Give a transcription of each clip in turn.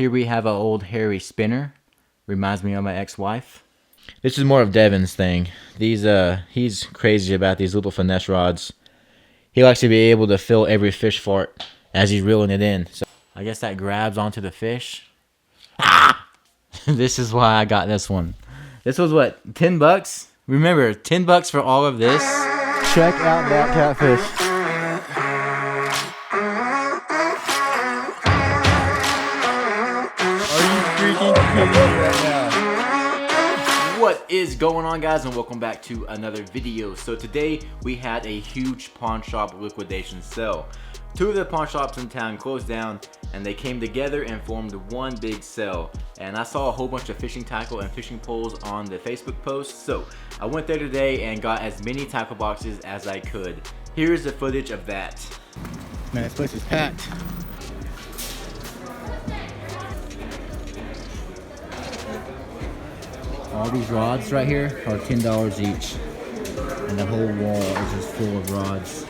Here we have an old hairy spinner. Reminds me of my ex-wife. This is more of Devin's thing. He's crazy about these little finesse rods. He likes to be able to feel every fish fart as he's reeling it in. So I guess that grabs onto the fish. Ah! This is why I got this one. This was what, 10 bucks? Remember, 10 bucks for all of this. Check out that catfish. Are you freaking kidding me right now? What is going on, guys, and welcome back to another video. So today we had a huge pawn shop liquidation sale. Two of the pawn shops in town closed down and they came together and formed one big sale. And I saw a whole bunch of fishing tackle and fishing poles on the Facebook post. So I went there today and got as many tackle boxes as I could. Here's the footage of that. Man, this place is packed. All these rods right here are $10 each. And the whole wall is just full of rods.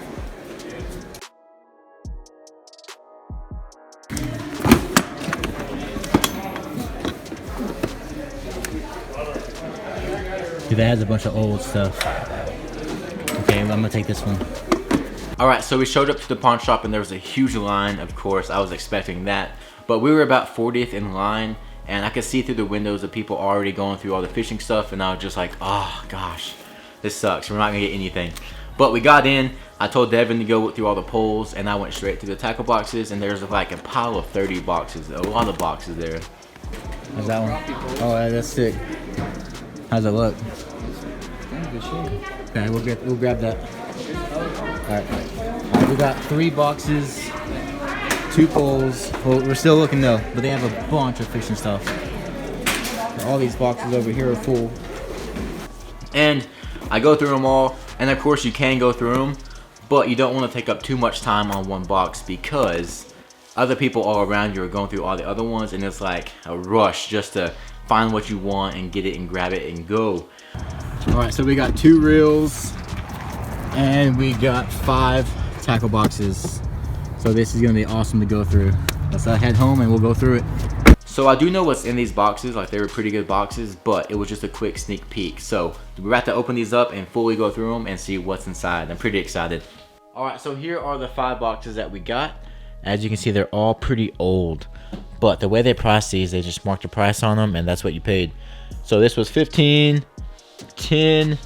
Dude, that has a bunch of old stuff. Okay, I'm gonna take this one. Alright, so we showed up to the pawn shop and there was a huge line, of course. I was expecting that. But we were about 40th in line and I could see through the windows of people already going through all the fishing stuff, and I was just like, oh gosh, this sucks. We're not gonna get anything. But we got in. I told Devin to go through all the poles and I went straight to the tackle boxes, and there's like a pile of 30 boxes, a lot of boxes there. How's that one? Oh, that's sick. How's it look? Okay, we'll grab that. Alright, we got 3 boxes, 2 poles. Well, we're still looking though, but they have a bunch of fishing stuff. All these boxes over here are full. And I go through them all, and of course you can go through them, but you don't want to take up too much time on one box because other people all around you are going through all the other ones, and it's like a rush just to find what you want and get it and grab it and go. Alright, so we got 2 reels and we got 5 tackle boxes. So this is gonna be awesome to go through. Let's head home and we'll go through it. So I do know what's in these boxes, like they were pretty good boxes, but it was just a quick sneak peek. So we're about to open these up and fully go through them and see what's inside. I'm pretty excited. Alright, so here are the 5 boxes that we got. As you can see, they're all pretty old. But the way they price these, they just marked the price on them and that's what you paid. So this was 15, 10,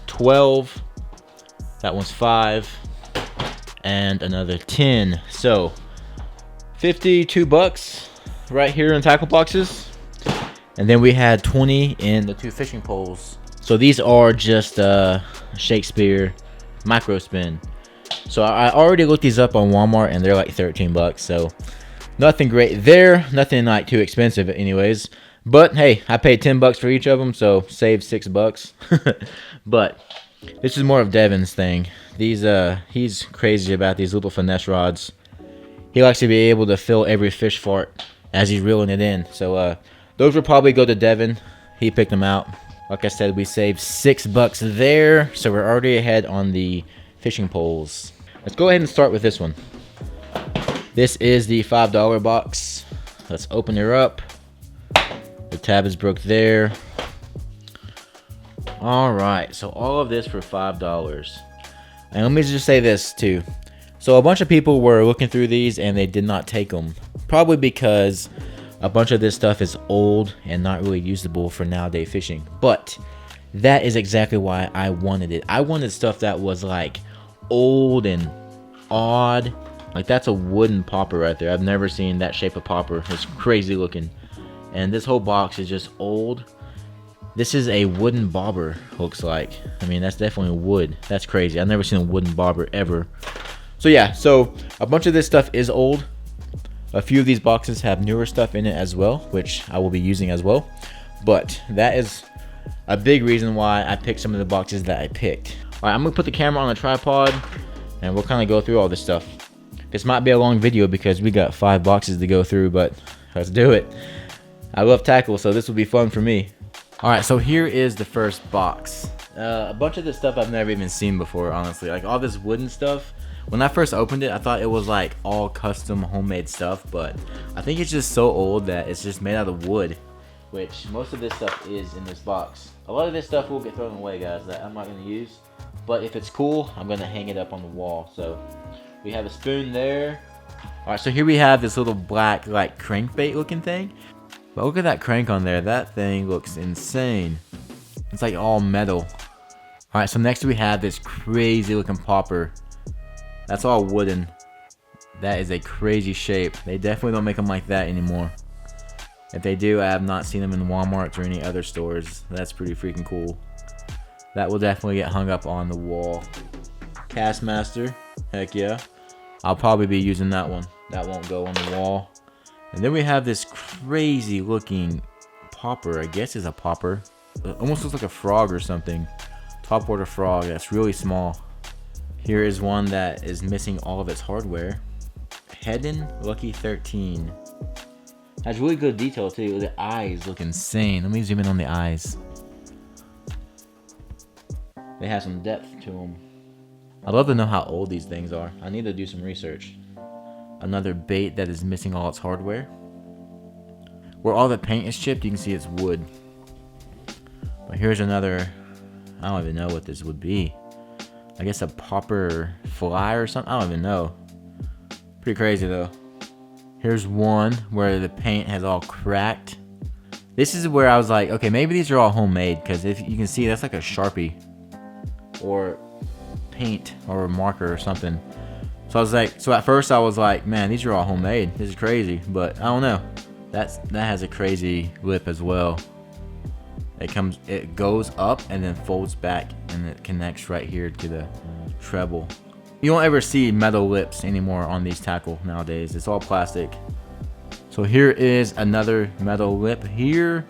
12, that one's 5, and another 10. So 52 bucks right here in tackle boxes. And then we had 20 in the 2 fishing poles. So these are just Shakespeare micro spin. So I already looked these up on Walmart and they're like 13 bucks. So nothing great there, nothing like too expensive anyways. But hey, I paid 10 bucks for each of them, so saved 6 bucks. But this is more of Devin's thing. He's crazy about these little finesse rods. He likes to be able to feel every fish fart as he's reeling it in. So those will probably go to Devin. He picked them out. Like I said, we saved 6 bucks there, so we're already ahead on the fishing poles. Let's go ahead and start with this one. This is the $5 box. Let's open her up. The tab is broke there. Alright, so all of this for $5. And let me just say this too. So a bunch of people were looking through these and they did not take them. Probably because a bunch of this stuff is old and not really usable for nowadays fishing. But that is exactly why I wanted it. I wanted stuff that was like old and odd. Like that's a wooden popper right there. I've never seen that shape of popper. It's crazy looking. And this whole box is just old. This is a wooden bobber, looks like. I mean, that's definitely wood. That's crazy. I've never seen a wooden bobber ever. So yeah, so a bunch of this stuff is old. A few of these boxes have newer stuff in it as well, which I will be using as well. But that is a big reason why I picked some of the boxes that I picked. All right, I'm gonna put the camera on a tripod and we'll kind of go through all this stuff. This might be a long video because we got 5 boxes to go through, but let's do it. I love tackle, so this will be fun for me. Alright, so here is the first box. A bunch of this stuff I've never even seen before, honestly. Like all this wooden stuff, When I first opened it, I thought it was like all custom homemade stuff, but I think it's just so old that it's just made out of wood, which most of this stuff is in this box. A lot of this stuff will get thrown away, guys, that I'm not going to use, but if it's cool, I'm going to hang it up on the wall. So we have a spoon there. Alright, so here we have this little black like crankbait looking thing, but look at that crank on there. That thing looks insane. It's like all metal. Alright, so next we have this crazy looking popper. That's all wooden. That is a crazy shape. They definitely don't make them like that anymore. If they do, I have not seen them in Walmart or any other stores. That's pretty freaking cool. That will definitely get hung up on the wall. Castmaster, heck yeah. I'll probably be using that one. That won't go on the wall. And then we have this crazy looking popper. I guess it's a popper. It almost looks like a frog or something. Topwater frog. That's really small. Here is one that is missing all of its hardware. Hedden Lucky 13. Has really good detail too. The eyes look insane. Let me zoom in on the eyes. They have some depth to them. I'd love to know how old these things are. I need to do some research. Another bait that is missing all its hardware. Where all the paint is chipped, you can see it's wood. But here's another. I don't even know what this would be. I guess a popper fly or something. I don't even know. Pretty crazy though. Here's one where the paint has all cracked. This is where I was like, okay, maybe these are all homemade, because if you can see, that's like a Sharpie or paint or a marker or something. So I was like, so at first I was like, man, these are all homemade. This is crazy, but I don't know. That has a crazy lip as well. It goes up and then folds back, and it connects right here to the treble. You don't ever see metal lips anymore on these tackle nowadays. It's all plastic. So here is another metal lip here.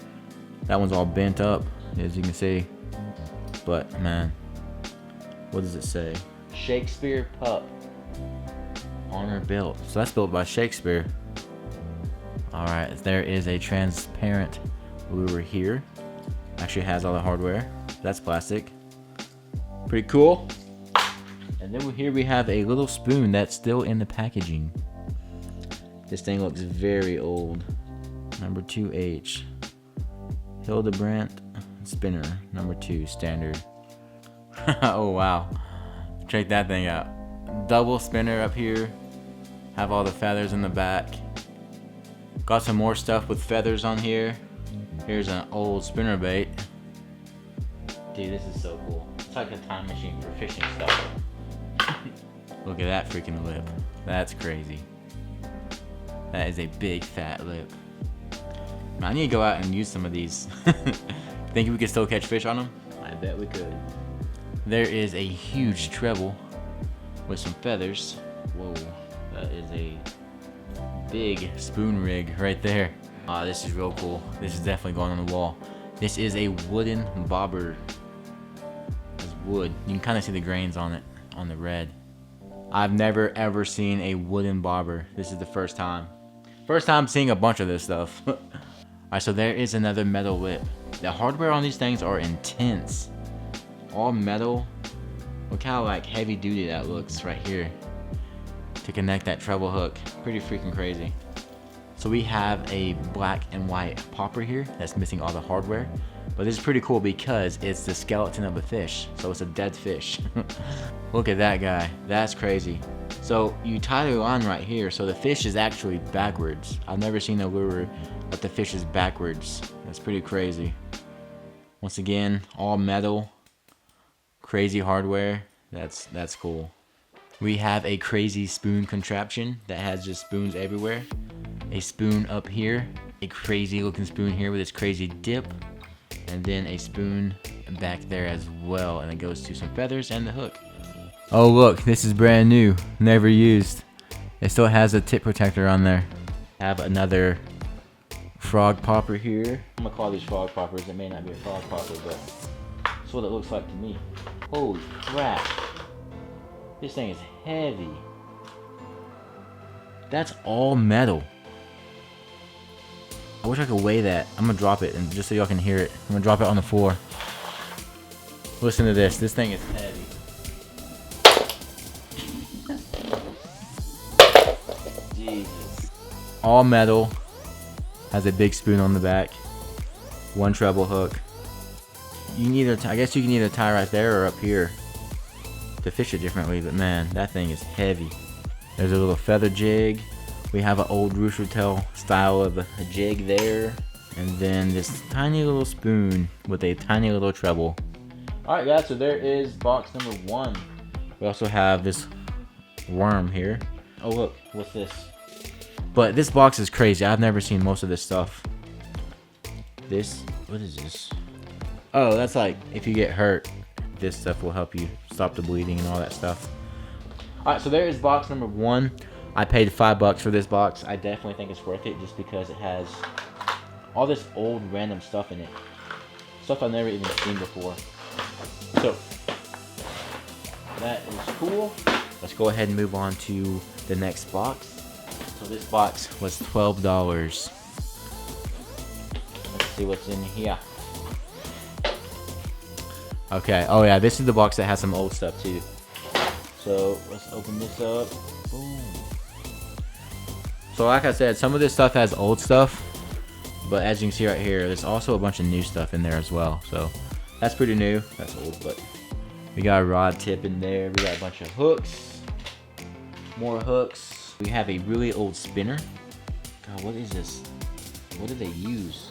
That one's all bent up, as you can see. But man, what does it say? Shakespeare Pup. Honor built. So that's built by Shakespeare. Alright, there is a transparent lure here. Actually has all the hardware. That's plastic. Pretty cool. And then here we have a little spoon that's still in the packaging. This thing looks very old. Number 2H. Hildebrandt spinner. Number 2 standard. Oh wow. Check that thing out. Double spinner up here. Have all the feathers in the back. Got some more stuff with feathers on here. Here's an old spinner bait. Dude, this is so cool. It's like a time machine for fishing stuff. Look at that freaking lip. That's crazy. That is a big fat lip. Man, I need to go out and use some of these. Think we could still catch fish on them? I bet we could. There is a huge treble with some feathers. Whoa, that is a big spoon rig right there. This is real cool. This is definitely going on the wall. This is a wooden bobber. It's wood. You can kind of see the grains on it, on the red. I've never ever seen a wooden bobber. This is the first time. First time seeing a bunch of this stuff. Alright, so there is another metal lip. The hardware on these things are intense. All metal. Look how like heavy duty that looks right here. To connect that treble hook. Pretty freaking crazy. So we have a black and white popper here that's missing all the hardware. But this is pretty cool because it's the skeleton of a fish. So it's a dead fish. Look at that guy. That's crazy. So you tie the line right here. So the fish is actually backwards. I've never seen a lure but the fish is backwards. That's pretty crazy. Once again, all metal. Crazy hardware. That's cool. We have a crazy spoon contraption that has just spoons everywhere. A spoon up here, a crazy looking spoon here with its crazy dip, and then a spoon back there as well, and it goes to some feathers and the hook. Oh look, this is brand new, never used. It still has a tip protector on there. Have another frog popper here. I'm gonna call these frog poppers. It may not be a frog popper, but that's what it looks like to me. Holy crap. This thing is heavy. That's all metal. I wish I could weigh that. I'm gonna drop it, and just so y'all can hear it. I'm gonna drop it on the floor. Listen to this. This thing is heavy. all metal. Has a big spoon on the back. One treble hook. You can either, I guess you can either tie right there or up here to fish it differently, but man, that thing is heavy. There's a little feather jig. We have an old rooster tail style of a jig there. And then this tiny little spoon with a tiny little treble. Alright guys, so there is box number 1. We also have this worm here. Oh look, what's this? But this box is crazy. I've never seen most of this stuff. This, what is this? Oh, that's like if you get hurt, this stuff will help you stop the bleeding and all that stuff. Alright, so there is box number 1. I paid $5 for this box. I definitely think it's worth it just because it has all this old random stuff in it. Stuff I've never even seen before. So, that is cool. Let's go ahead and move on to the next box. So this box was $12. Let's see what's in here. Okay, oh yeah, this is the box that has some old stuff too. So let's open this up. Boom. So like I said, some of this stuff has old stuff, but as you can see right here, there's also a bunch of new stuff in there as well. So that's pretty new. That's old, but we got a rod tip in there. We got a bunch of hooks, more hooks. We have a really old spinner. God, what is this? What do they use?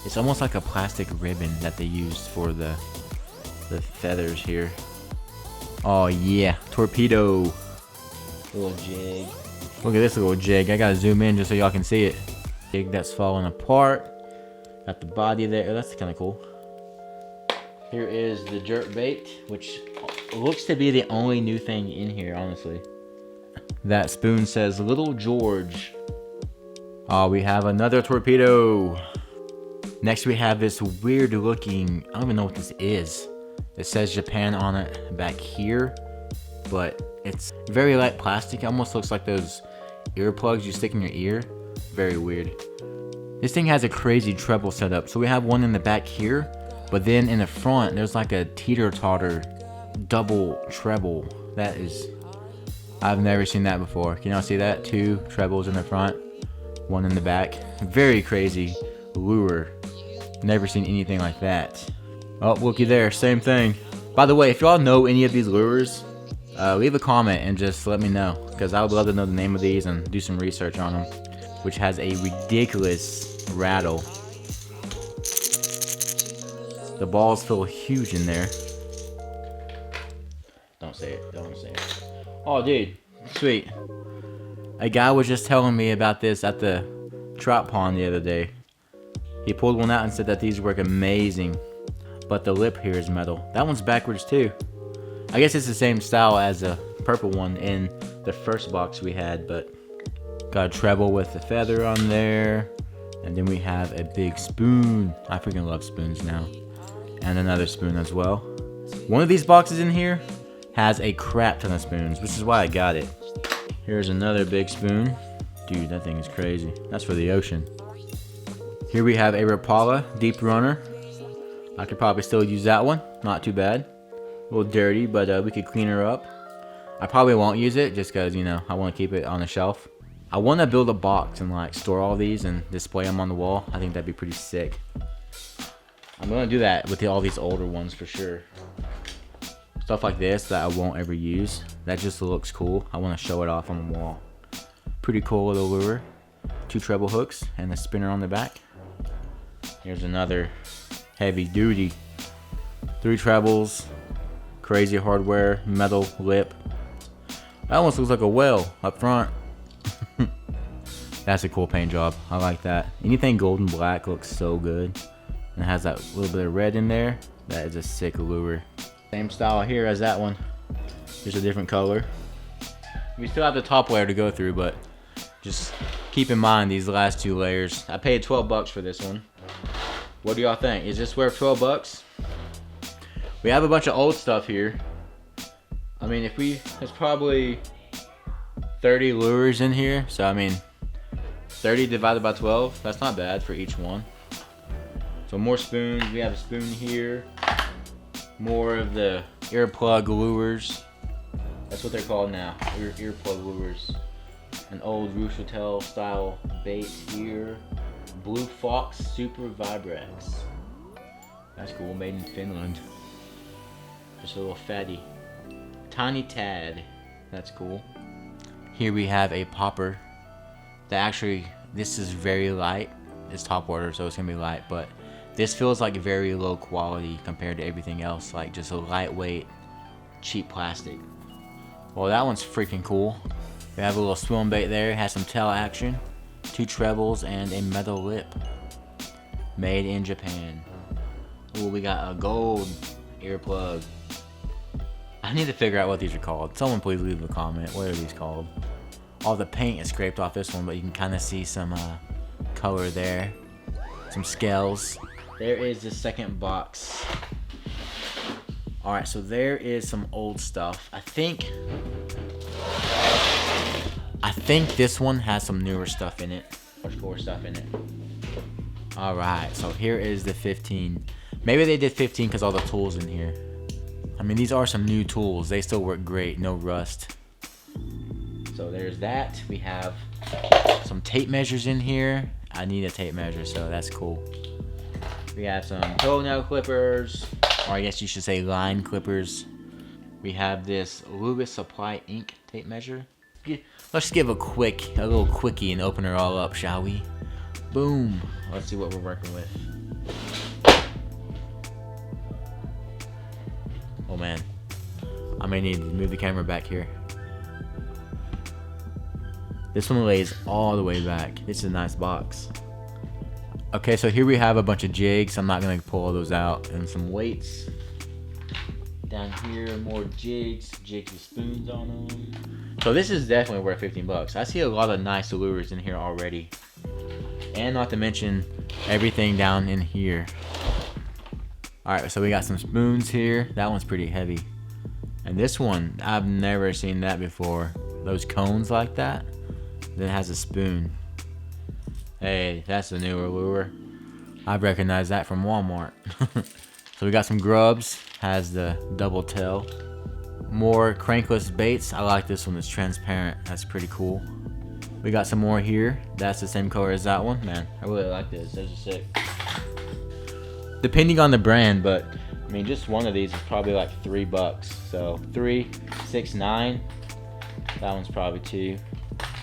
It's almost like a plastic ribbon that they used for the feathers here. Oh yeah, torpedo. Little jig. Look at this little jig. I gotta zoom in just so y'all can see it. Jig that's falling apart. Got the body there. Oh, that's kind of cool. Here is the jerk bait, which looks to be the only new thing in here, honestly. That spoon says Little George. Oh, we have another torpedo. Next we have this weird looking, I don't even know what this is. It says Japan on it back here, but it's very light plastic. It almost looks like those earplugs you stick in your ear. Very weird. This thing has a crazy treble setup. So we have one in the back here, but then in the front there's like a teeter-totter double treble. That is, I've never seen that before. Can y'all see that? 2 trebles in the front, 1 in the back. Very crazy lure. Never seen anything like that. Oh, looky there, same thing. By the way, if y'all know any of these lures, leave a comment and just let me know, because I would love to know the name of these and do some research on them. Which has a ridiculous rattle. The balls feel huge in there. Don't say it, don't say it. Oh dude, sweet. A guy was just telling me about this at the trout pond the other day. He pulled one out and said that these work amazing, but the lip here is metal. That one's backwards too. I guess it's the same style as the purple one in the first box we had, but got a treble with the feather on there. And then we have a big spoon. I freaking love spoons now. And another spoon as well. One of these boxes in here has a crap ton of spoons, which is why I got it. Here's another big spoon. Dude, that thing is crazy. That's for the ocean. Here we have a Rapala Deep Runner. I could probably still use that one. Not too bad. A little dirty, but we could clean her up. I probably won't use it just because, you know, I want to keep it on the shelf. I want to build a box and like store all these and display them on the wall. I think that'd be pretty sick. I'm going to do that with all these older ones for sure. Stuff like this that I won't ever use. That just looks cool. I want to show it off on the wall. Pretty cool little lure. 2 treble hooks and a spinner on the back. Here's another heavy duty. 3 trebles. Crazy hardware. Metal lip. That almost looks like a whale up front. That's a cool paint job. I like that. Anything gold and black looks so good. And it has that little bit of red in there. That is a sick lure. Same style here as that one. Just a different color. We still have the top layer to go through, but just keep in mind these last 2 layers. I paid $12 for this one. What do y'all think? Is this worth $12? We have a bunch of old stuff here. I mean, there's probably 30 lures in here. So I mean, 30 divided by 12, that's not bad for each one. So more spoons. We have a spoon here. More of the earplug lures. That's what they're called now. Earplug lures. an old Rushotel style bait here. Blue Fox Super Vibrex. That's cool, made in Finland. Just a little fatty. Tiny Tad. That's cool. Here we have a popper. That actually, this is very light. It's top water, so it's gonna be light, but this feels like very low quality compared to everything else. Like just a lightweight, cheap plastic. Well, that one's freaking cool. We have a little swim bait there. It has some tail action, 2 trebles, and a metal lip. Made in Japan. Ooh, we got a gold earplug. I need to figure out what these are called. Someone please leave a comment. What are these called? All the paint is scraped off this one, but you can kind of see some color there. Some scales. There is the second box. Alright, so there is some old stuff. I think this one has some newer stuff in it. Much cooler stuff in it. Alright, so here is the 15. Maybe they did 15 because all the tools in here. I mean, these are some new tools. They still work great, no rust. So there's that. We have some tape measures in here. I need a tape measure, so that's cool. We have some toenail clippers, or I guess you should say line clippers. We have this Lewis Supply ink tape measure. Let's give a little quickie and open her all up, shall we? Boom. Let's see what we're working with. Oh man, I may need to move the camera back here. This one lays all the way back. This is a nice box. Okay, so here we have a bunch of jigs. I'm not gonna pull all those out. And some weights. Down here, more jigs with spoons on them. So this is definitely worth 15 bucks. I see a lot of nice lures in here already. And not to mention everything down in here. Alright, so we got some spoons here. That one's pretty heavy. And this one, I've never seen that before. Those cones like that. Then it has a spoon. Hey, that's a newer lure. I've recognized that from Walmart. So we got some grubs. Has the double tail. More crankless baits. I like this one. It's transparent. That's pretty cool. We got some more here. That's the same color as that one. Man, I really like this. Those are sick. Depending on the brand, but I mean, just one of these is probably like $3. So 3, 6, 9. That one's probably 2,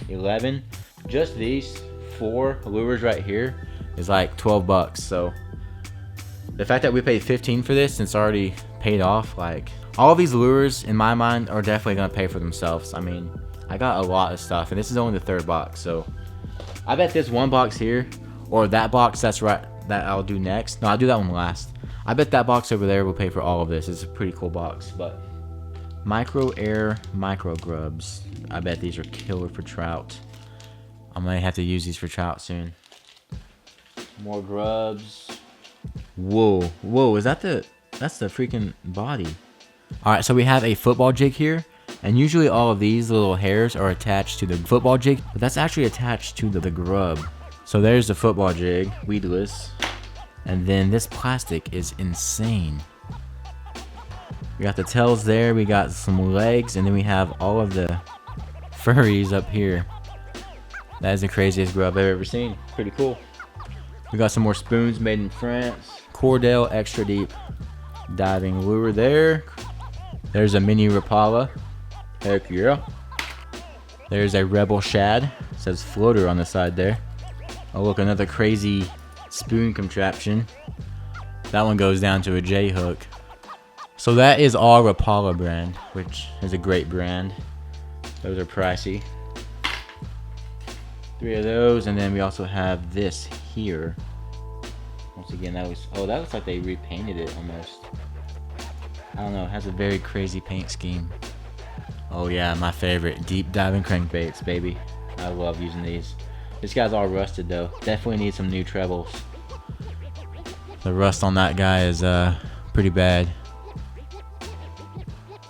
11. Just these 4 lures right here is like 12 bucks. So the fact that we paid 15 for this and it's already paid off, like all of these lures in my mind are definitely gonna pay for themselves. I mean, I got a lot of stuff and this is only the 3rd box, so I bet this one box here or that box that's right that I'll do next. No, I'll do that one last. I bet that box over there will pay for all of this. It's a pretty cool box. But Micro Air Micro Grubs. I bet these are killer for trout. I might have to use these for trout soon. More grubs. Whoa, is that that's the freaking body. Alright, so we have a football jig here. And usually all of these little hairs are attached to the football jig, but that's actually attached to the grub. So there's the football jig, weedless. And then this plastic is insane. We got the tails there, we got some legs, and then we have all of the furries up here. That is the craziest grub I've ever seen. Pretty cool. We got some more spoons made in France. Cordell Extra Deep diving lure there. There's a mini Rapala. Heck yeah. There's a Rebel Shad. It says floater on the side there. Oh look, another crazy spoon contraption. That one goes down to a J hook. So that is all Rapala brand, which is a great brand. Those are pricey. 3 of those, and then we also have this here. Once again, that looks like they repainted it almost. I don't know, it has a very crazy paint scheme. Oh yeah, my favorite, deep diving crankbaits, baby. I love using these. This guy's all rusted though. Definitely need some new trebles. The rust on that guy is pretty bad.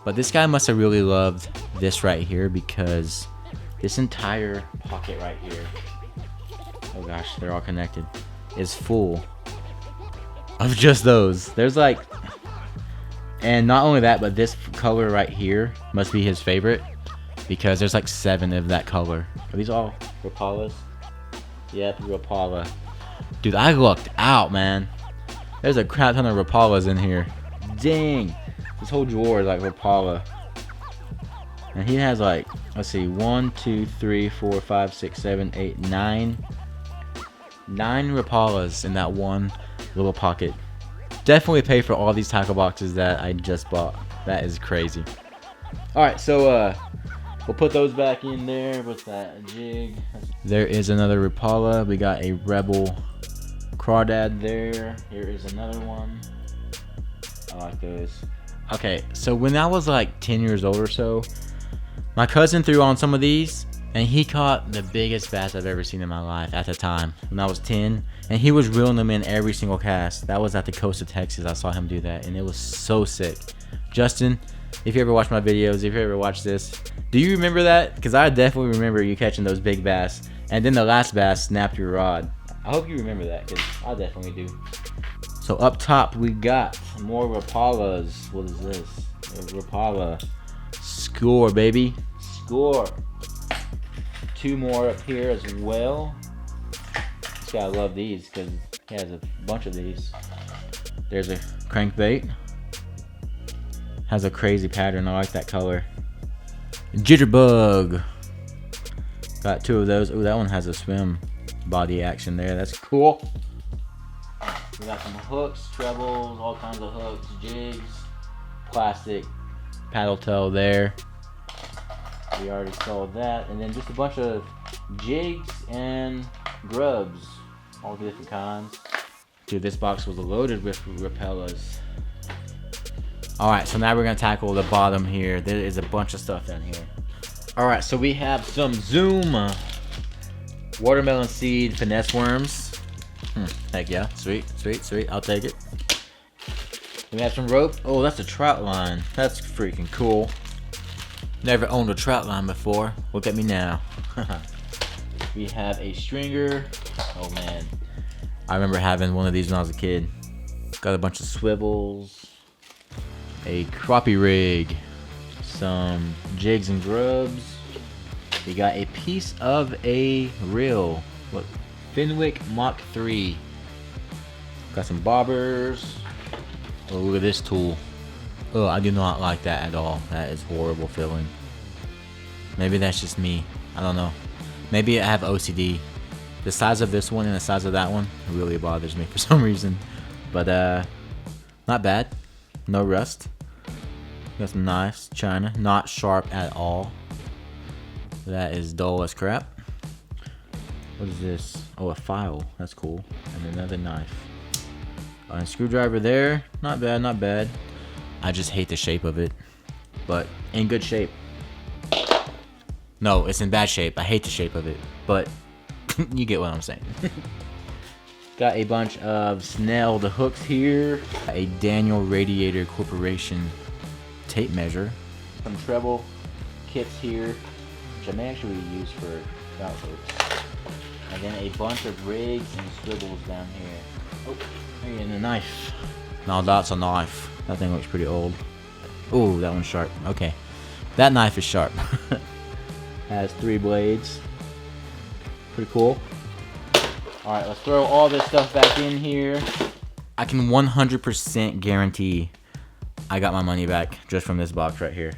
But this guy must have really loved this right here because this entire pocket right here, oh gosh, they're all connected, is full of just those. There's like, and not only that, but this color right here must be his favorite. because there's like 7 of that color. Are these all Rapalas? Yep, Rapala. Dude, I lucked out, man. There's a crap ton of Rapalas in here. Dang. This whole drawer is like Rapala. And he has like, let's see, 1, 2, 3, 4, 5, 6, 7, 8, 9. 9 Rapalas in that one little pocket. Definitely pay for all these tackle boxes that I just bought. That is crazy. Alright, so we'll put those back in there with that jig. There is another Rapala. We got a Rebel Crawdad there. Here is another one. I like those. Okay, so when I was like 10 years old or so, my cousin threw on some of these, and he caught the biggest bass I've ever seen in my life at the time when I was 10, and he was reeling them in every single cast. That was at the coast of Texas. I saw him do that, and it was so sick. Justin, if you ever watch my videos, if you ever watch this, do you remember that? Because I definitely remember you catching those big bass, and then the last bass snapped your rod. I hope you remember that, because I definitely do. So up top, we got more Rapalas. What is this? Rapala. Score, baby. Score. 2 more up here as well. Just gotta love these because he has a bunch of these. There's a crankbait. Has a crazy pattern. I like that color. Jitterbug. Got 2 of those. Oh, that one has a swim body action there. That's cool. We got some hooks, trebles, all kinds of hooks, jigs, plastic paddle tail there. We already saw that. And then just a bunch of jigs and grubs, all different kinds. Dude, this box was loaded with Rapalas. Alright, so now we're going to tackle the bottom here. There is a bunch of stuff down here. Alright, so we have some Zoom watermelon seed finesse worms. Heck yeah, sweet, sweet, sweet. I'll take it. We have some rope. Oh, that's a trout line. That's freaking cool. Never owned a trout line before. Look at me now. We have a stringer. Oh man, I remember having one of these when I was a kid. Got a bunch of swivels, a crappie rig, some jigs and grubs. We got a piece of a reel. What? Fenwick Mach 3. Got some bobbers. Oh, look at this tool. Oh, I do not like that at all. That is horrible feeling. Maybe that's just me. I don't know. Maybe I have OCD. The size of this one and the size of that one really bothers me for some reason. But not bad. No rust. Got some knives, china. Not sharp at all. That is dull as crap. What is this? Oh, a file. That's cool. And another knife. And a screwdriver there. Not bad, not bad. I just hate the shape of it. But in good shape. No, it's in bad shape. I hate the shape of it. But you get what I'm saying. Got a bunch of snelled hooks here. A Daniel Radiator Corporation tape measure. Some treble kits here, which I may actually use for trout hooks. And then a bunch of rigs and swivels down here. Oh, and a knife. Now that's a knife. That thing looks pretty old. Oh, that one's sharp. Okay. That knife is sharp. Has 3 blades. Pretty cool. Alright, let's throw all this stuff back in here. I can 100% guarantee I got my money back just from this box right here.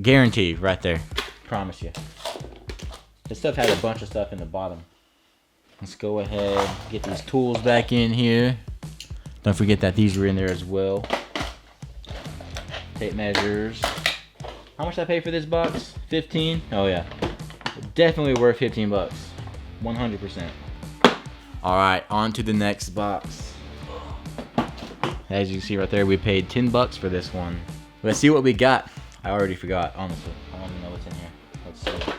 Guarantee right there. Promise you. This stuff had a bunch of stuff in the bottom. Let's go ahead, get these tools back in here. Don't forget that these were in there as well. Tape measures. How much did I pay for this box? 15? Oh yeah. Definitely worth 15 bucks. 100%. Alright, on to the next box. As you can see right there, we paid 10 bucks for this one. Let's see what we got. I already forgot, honestly. I don't even know what's in here. Let's see.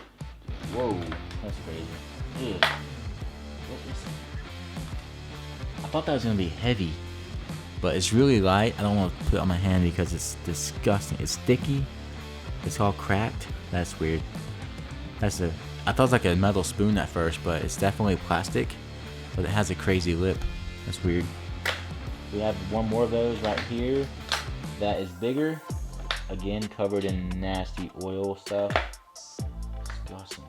Whoa, that's crazy. Ugh. What is it? I thought that was gonna be heavy, but it's really light. I don't want to put it on my hand because it's disgusting. It's sticky. It's all cracked. That's weird. I thought it was like a metal spoon at first, but it's definitely plastic. But it has a crazy lip. That's weird. We have one more of those right here. That is bigger. Again, covered in nasty oil stuff. disgusting.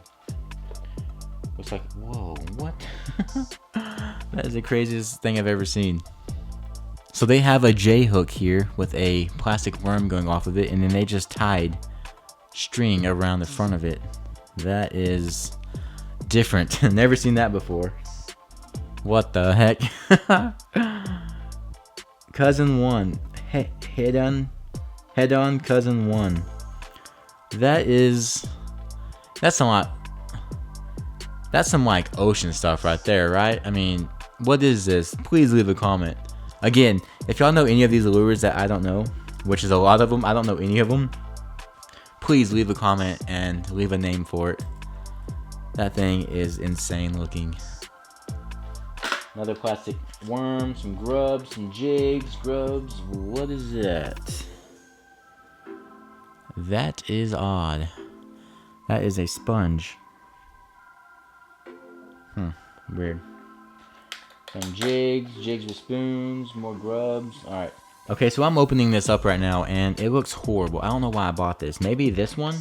Looks like, whoa, what? That is the craziest thing I've ever seen. So they have a J hook here with a plastic worm going off of it, and then they just tied string around the front of it. That is different. Never seen that before. What the heck? Cousin 1. Head on cousin 1. That's a lot. That's some like ocean stuff right there, right? I mean, what is this? Please leave a comment. Again, if y'all know any of these lures that I don't know, which is a lot of them, I don't know any of them, please leave a comment and leave a name for it. That thing is insane looking. Another plastic worm, some grubs, some jigs, grubs. What is that? That is odd. That is a sponge. Weird. Some jigs with spoons, more grubs. Alright. Okay, so I'm opening this up right now and it looks horrible. I don't know why I bought this. Maybe this one?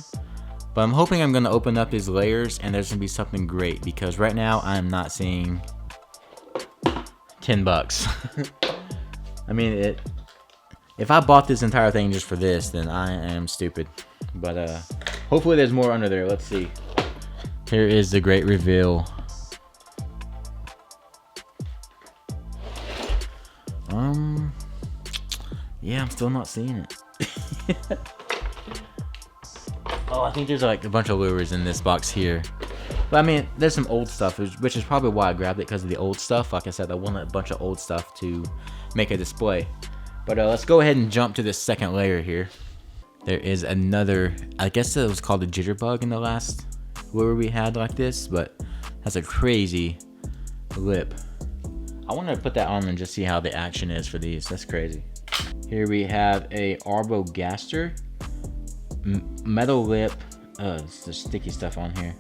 But I'm hoping I'm going to open up these layers and there's going to be something great, because right now I'm not seeing $10. I mean, if I bought this entire thing just for this, then I am stupid. But hopefully there's more under there. Let's see. Here is the great reveal. Yeah, I'm still not seeing it. Oh, I think there's like a bunch of lures in this box here. But I mean, there's some old stuff, which is probably why I grabbed it, because of the old stuff. Like I said, I wanted a bunch of old stuff to make a display. But let's go ahead and jump to this second layer here. There is another, I guess it was called a jitterbug in the last lure we had like this, but has a crazy lip. I want to put that on and just see how the action is for these. That's crazy. Here we have a Arbogaster. Metal lip. It's the sticky stuff on here.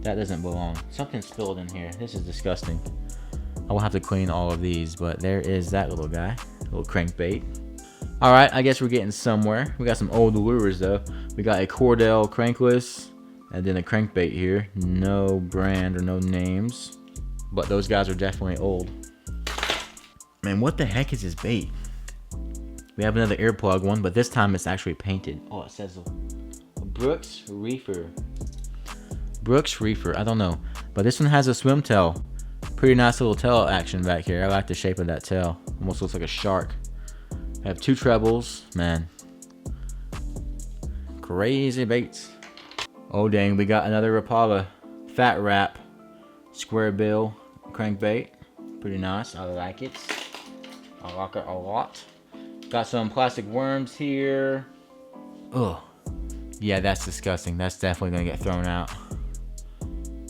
That doesn't belong. Something spilled in here. This is disgusting. I will have to clean all of these, but there is that little guy. Little crankbait. Alright, I guess we're getting somewhere. We got some old lures though. We got a Cordell crankless, and then a crankbait here. No brand or no names, but those guys are definitely old. Man, what the heck is this bait? We have another earplug one, but this time it's actually painted. Oh, it says a Brooks Reefer. Brooks Reefer, I don't know. But this one has a swim tail. Pretty nice little tail action back here. I like the shape of that tail. Almost looks like a shark. I have two trebles. Man. Crazy baits. Oh dang, we got another Rapala Fat Wrap square bill crankbait. Pretty nice, I like it. I like it a lot. Got some plastic worms here. Ugh. Yeah, that's disgusting. That's definitely gonna get thrown out.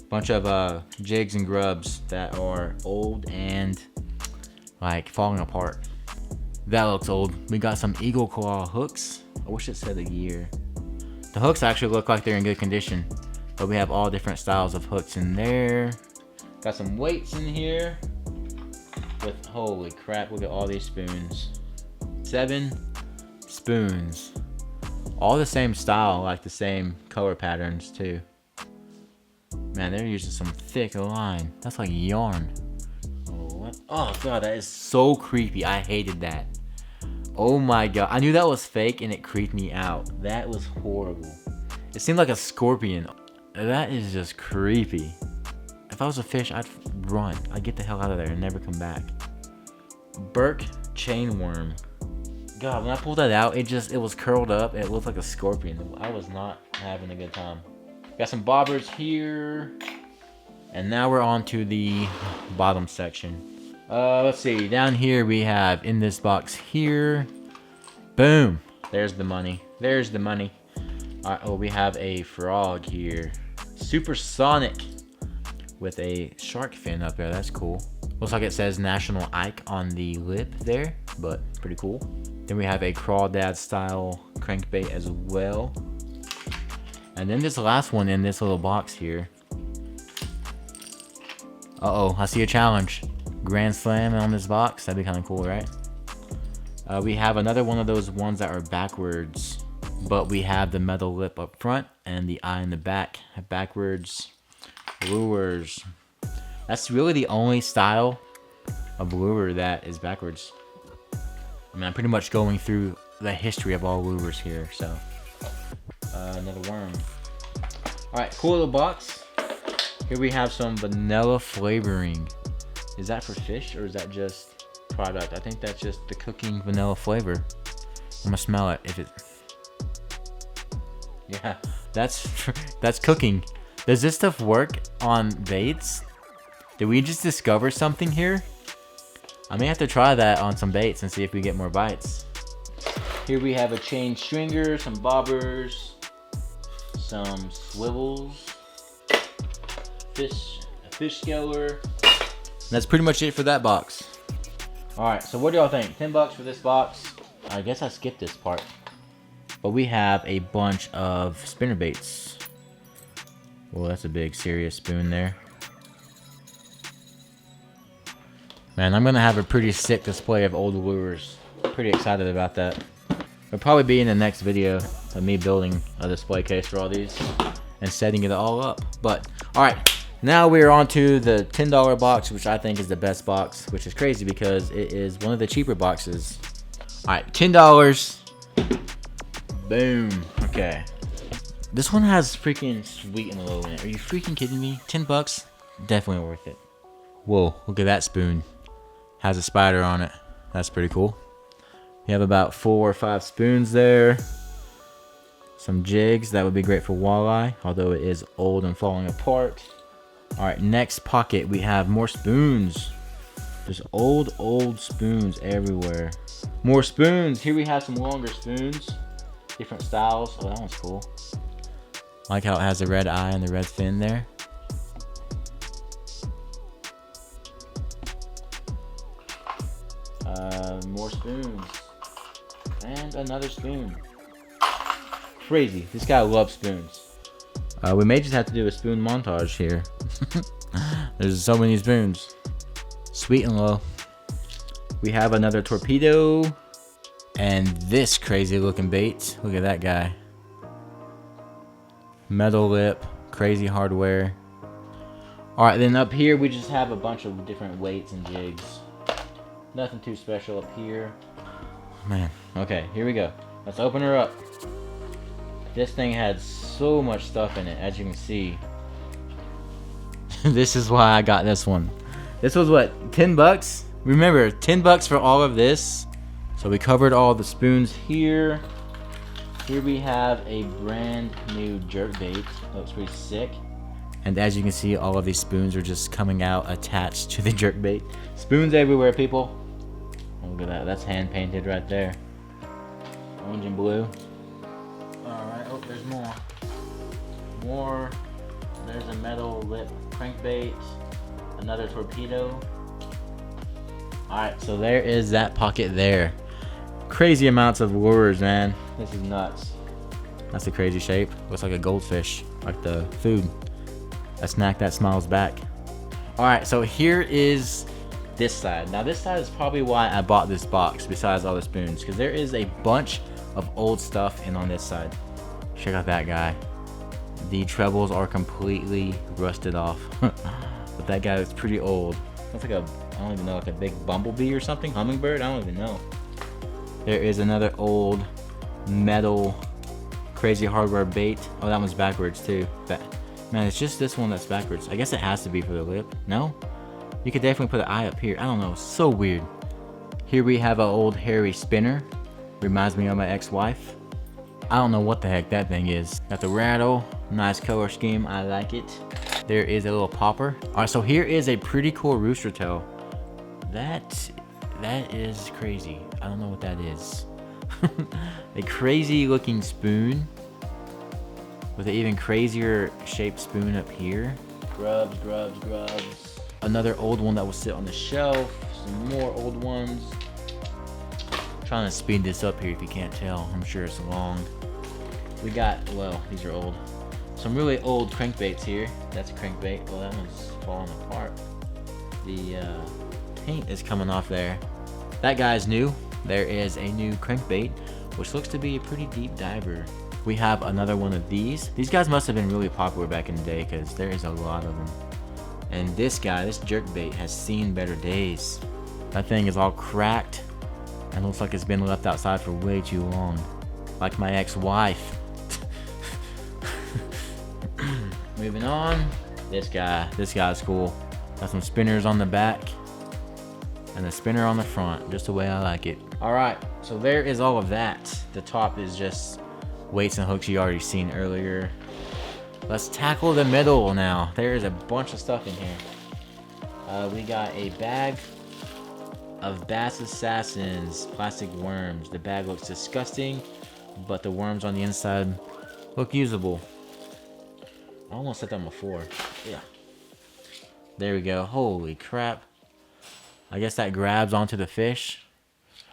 Bunch of jigs and grubs that are old and like falling apart. That looks old. We got some Eagle Claw hooks. I wish it said a year. The hooks actually look like they're in good condition, but we have all different styles of hooks in there. Got some weights in here with, holy crap, look at all these spoons. 7 spoons. All the same style, like the same color patterns too. Man, they're using some thick line. That's like yarn. Oh, what? Oh god, that is so creepy. I hated that. Oh my god. I knew that was fake and it creeped me out. That was horrible. It seemed like a scorpion. That is just creepy. If I was a fish, I'd run. I'd get the hell out of there and never come back. Burke chain worm. God, when I pulled that out, it was curled up. It looked like a scorpion. I was not having a good time. Got some bobbers here. And now we're on to the bottom section. Let's see. Down here we have, in this box here. Boom. There's the money. There's the money. Alright, oh, we have a frog here. Supersonic. With a shark fin up there. That's cool. Looks like it says National Ike on the lip there. But pretty cool. Then we have a crawdad style crankbait as well. And then this last one in this little box here. Uh-oh, I see a challenge. Grand Slam on this box. That'd be kind of cool, right? We have another one of those ones that are backwards. but we have the metal lip up front and the eye in the back. Backwards lures. That's really the only style of lure that is backwards. I mean, I'm pretty much going through the history of all lures here. So another worm. All right, cool little box. Here we have some vanilla flavoring. Is that for fish or is that just product? I think that's just the cooking vanilla flavor. I'm gonna smell it. If it, yeah, that's cooking. Does this stuff work on baits? Did we just discover something here? I may have to try that on some baits and see if we get more bites. Here we have a chain stringer, some bobbers, some swivels, a fish scaler. That's pretty much it for that box. Alright, so what do y'all think? 10 bucks for this box. I guess I skipped this part. But we have a bunch of spinner baits. Well, that's a big serious spoon there. Man, I'm gonna have a pretty sick display of old lures. Pretty excited about that. It'll probably be in the next video of me building a display case for all these and setting it all up. But alright. Now we're on to the $10 box, which I think is the best box, which is crazy because it is one of the cheaper boxes. All right, $10. Boom. Okay. This one has freaking sweet and low in it. Are you freaking kidding me? 10 bucks? Definitely worth it. Whoa, look at that spoon. Has a spider on it. That's pretty cool. You have about 4 or 5 spoons there. Some jigs. That would be great for walleye, although it is old and falling apart. Alright, next pocket, we have more spoons. There's old spoons everywhere. More spoons. Here we have some longer spoons. Different styles. Oh, that one's cool. Like how it has the red eye and the red fin there. More spoons. And another spoon. Crazy. This guy loves spoons. We may just have to do a spoon montage here. There's so many spoons. Sweet and low. We have another torpedo. And this crazy looking bait. Look at that guy. Metal lip. Crazy hardware. Alright, then up here we just have a bunch of different weights and jigs. Nothing too special up here. Man. Okay, here we go. Let's open her up. This thing had so much stuff in it, as you can see. This is why I got this one. This was what, 10 bucks? Remember, 10 bucks for all of this. So we covered all the spoons here. Here we have a brand new jerkbait. Looks pretty sick. And as you can see, all of these spoons are just coming out attached to the jerkbait. Spoons everywhere, people. Oh, look at that. That's hand painted right there. Orange and blue. Alright, oh, there's more. More. There's a metal lip crankbait. Another torpedo. Alright, so there is that pocket there. Crazy amounts of lures, man. This is nuts. That's a crazy shape. Looks like a goldfish, like the food. A snack that smiles back. Alright, so here is this side. Now this side is probably why I bought this box besides all the spoons, because there is a bunch of old stuff in on this side. Check out that guy. The trebles are completely rusted off. But that guy is pretty old. Looks like a, I don't even know, like a big bumblebee or something? Hummingbird? I don't even know. There is another old metal crazy hardware bait. Oh, that one's backwards too. Man, it's just this one that's backwards. I guess it has to be for the lip. No? You could definitely put an eye up here. I don't know. So weird. Here we have an old hairy spinner. Reminds me of my ex-wife. I don't know what the heck that thing is. Got the rattle. Nice color scheme. I like it. There is a little popper. Alright, so here is a pretty cool rooster tail. That is crazy. I don't know what that is. A crazy looking spoon. With an even crazier shaped spoon up here. Grubs. Another old one that will sit on the shelf. Some more old ones. Trying to speed this up here if you can't tell. I'm sure it's long. We got, well, these are old. Some really old crankbaits here. That's a crankbait. Well, that one's falling apart. The paint is coming off there. That guy's new. There is a new crankbait which looks to be a pretty deep diver. We have another one of these. These guys must have been really popular back in the day because there is a lot of them. And this guy, this jerkbait, has seen better days. That thing is all cracked and looks like it's been left outside for way too long. Like my ex-wife. Moving on. This guy's cool. Got some spinners on the back and a spinner on the front, just the way I like it. All right, so there is all of that. The top is just weights and hooks you already seen earlier. Let's tackle the middle now. There is a bunch of stuff in here. We got a bag of Bass Assassins plastic worms. The bag looks disgusting, but the worms on the inside look usable. I almost said that before. Yeah. There we go. Holy crap. I guess that grabs onto the fish.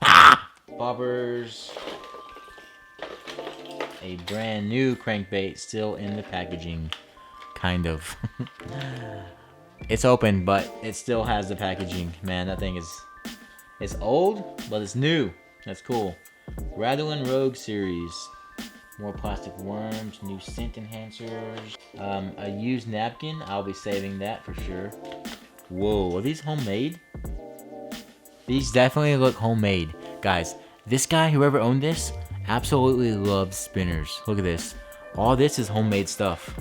Ah! Bobbers. A brand new crankbait still in the packaging. Kind of. It's open, but it still has the packaging. Man, that thing is... It's old, but it's new. That's cool. Rattlin' Rogue series. More plastic worms, new scent enhancers. A used napkin. I'll be saving that for sure. Whoa, are these homemade? These definitely look homemade. Guys, this guy, whoever owned this, absolutely loves spinners. Look at this. All this is homemade stuff.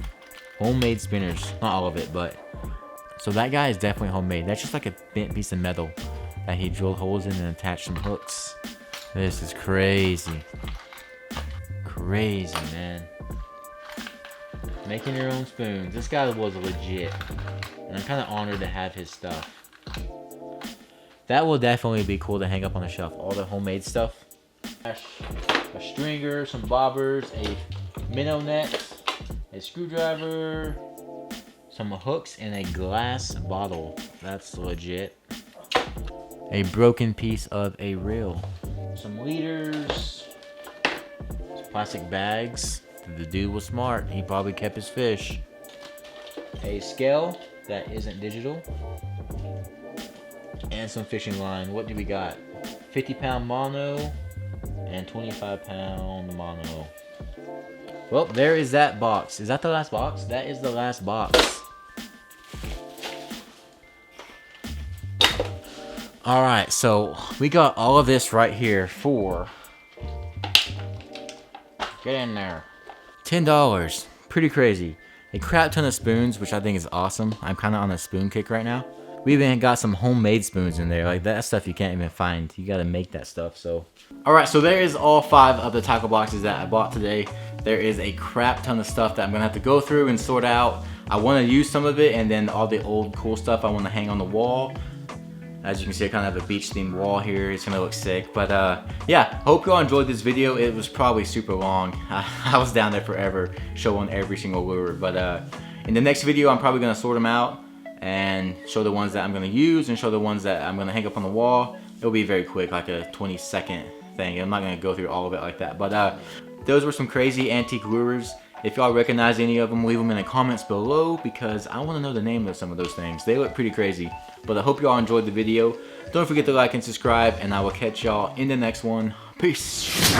Homemade spinners. Not all of it, but... So that guy is definitely homemade. That's just like a bent piece of metal that he drilled holes in and attached some hooks. This is crazy. Crazy, man. Making your own spoons. This guy was legit. And I'm kind of honored to have his stuff. That will definitely be cool to hang up on the shelf. All the homemade stuff. A stringer, some bobbers, a minnow net, a screwdriver, some hooks, and a glass bottle. That's legit. A broken piece of a reel. Some leaders. Some plastic bags. The dude was smart. He probably kept his fish. A scale that isn't digital. And some fishing line. What do we got? 50-pound mono and 25-pound mono. Well, there is that box. Is that the last box? That is the last box. Alright, so we got all of this right here for... Get in there. $10. Pretty crazy. A crap ton of spoons, which I think is awesome. I'm kind of on a spoon kick right now. We even got some homemade spoons in there. Like, that stuff you can't even find. You gotta make that stuff, so. Alright, so there is all 5 of the tackle boxes that I bought today. There is a crap ton of stuff that I'm gonna have to go through and sort out. I wanna use some of it, and then all the old cool stuff I wanna hang on the wall. As you can see, I kind of have a beach themed wall here. It's gonna look sick. But yeah, hope you all enjoyed this video. It was probably super long. I was down there forever showing every single lure. But in the next video, I'm probably gonna sort them out and show the ones that I'm gonna use and show the ones that I'm gonna hang up on the wall. It'll be very quick, like a 20-second thing. I'm not gonna go through all of it like that. But those were some crazy antique lures. If y'all recognize any of them, leave them in the comments below because I want to know the name of some of those things. They look pretty crazy. But I hope y'all enjoyed the video. Don't forget to like and subscribe, and I will catch y'all in the next one. Peace.